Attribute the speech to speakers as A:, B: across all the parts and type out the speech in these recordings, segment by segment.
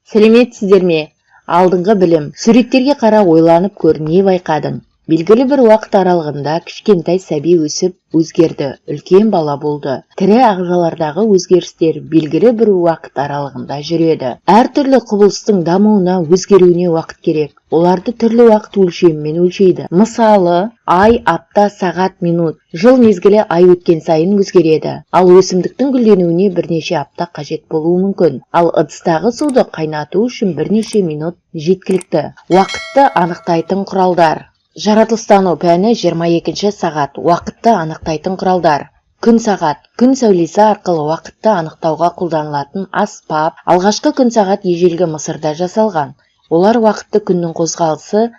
A: Сәлеметсіздер ме? Алдыңғы білім. Суреттерге қара ойланып көр, не байқадың? Белгілі бір уақыт аралығында кішкентай сәби өсіп, өзгерді, үлкен бала болды. Тірі ағзалардағы өзгерістер белгілі бір уақыт аралығында жүреді. Әртүрлі құбылыстың дамуына, өзгеруіне уақыт керек. Оларды түрлі уақыт өлшемімен өлшейді. Мысалы, ай, апта, сағат, минут. Жыл мезгілі ай өткен сайын өзгереді. Ал өсімдіктің гүлденуіне бірнеше апта қажет болуы мүмкін. Ал ыдыстағы суды қайнату үшін бірнеше минут жеткілікті. Уақытты анықтайтын құралдар. Жаратылыстану пәні 22 сағат. Уақытты анықтайтын құралдар. Күн сағат. Күн сәулесі арқылы уақытты анықтауға қолданылатын аспап. Алғашқы күн сағат ежелгі Мысырда жасалған. Олар уақытты күннің қозғалысы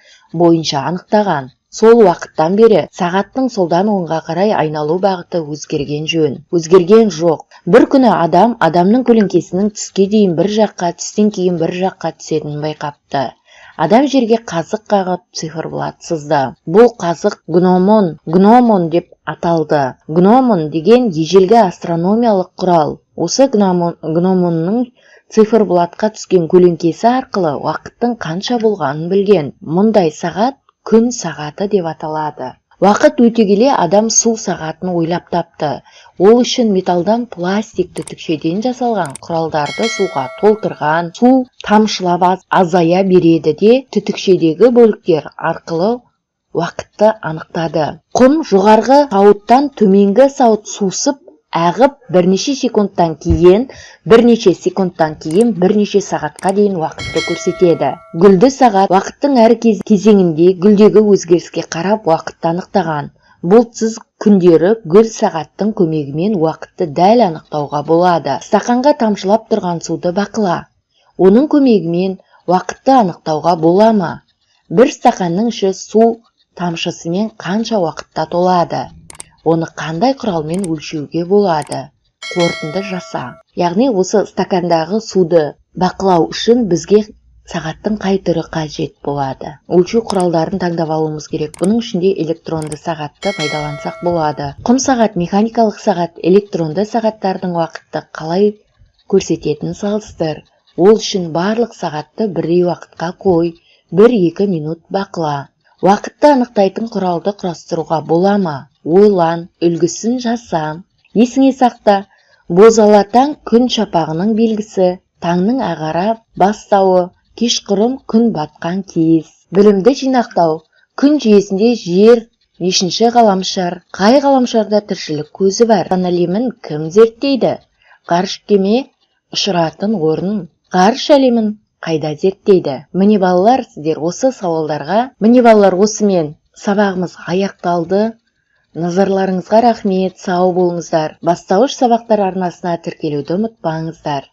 A: бойынша анықтаған. Сол уақыттан бері сағаттың солдан оңға қарай айналу бағыты өзгерген жөн. Өзгерген жоқ. Бір күні адамның көлеңкесінің түске дейін бір жаққа, түстен кейін бір жаққа түсетінін байқапты. Адам жерге қазық қағып циферблат сызды. Бұл қазық гномон деп аталды. Гномон деген ежелгі астрономиялық құрал. Осы гномонның циферблатқа түскен көлеңкесі арқылы уақыттың қанша болғанын білген. Мұндай сағат күн сағаты деп аталады. Уақыт өте келе адам су сағатын ойлап тапты. Ол үшін металдан пластик түтікшеден жасалған құралдарды суға толтырған, су тамшылап азая береді де түтікшедегі бөліктер арқылы уақытты анықтады. Құм жоғарғы сауыттан төменгі сауыт сусып ағып бірнеше секундтан кейін бірнеше сағатқа дейін уақытты көрсетеді. Гүлді сағат уақыттың әр кезеңінде гүлдегі өзгеріске қарап уақытты анықтаған. Бұл цифр күндері гүл сағаттың көмегімен уақытты дәл анықтауға болады. Стақанға тамшылап тұрған суды бақыла. Оның көмегімен уақытты анықтауға бола ма? Бір стақанның іші су тамшысымен қанша уақытта толады? Оны қандай құралмен өлшеуге болады? Қорытынды жаса. Яғни осы стакандағы суды бақылау үшін бізге сағаттың қай түрі қажет болады? Өлшеу құралдарын таңдап алуымыз керек. Бұның ішінде электронды сағатты пайдалансақ болады. Құм сағат, механикалық сағат, электронды сағаттардың уақытты қалай көрсететінін салыстыр. Ол үшін барлық сағатты бірдей уақытқа қой, 1-2 минут бақыла. Уақытты анықтайтын құралды құрастыруға бола ма? Ойлан, үлгісін жаса. Есіңе сақта, бозалатаң күн шапағының белгісі, таңның ағара бастауы, кешқұрым күн батқан кез. Білімді жинақтау. Күн жүйесінде жер нешінші ғаламшар? Қай ғаламшарда тіршілік көзі бар? Ғарыш әлемін кім зерттейді? Ғарыш кеме ұшыратын орын ғарыш әлемін қайда зерттейді? Міне балалар, сіздер осы сауалдарға, осымен сабағымыз аяқталды. Назарларыңызға рахмет, сау болыңыздар. Бастауыш сабақтар арнасына тіркелуді ұмытпаңыздар.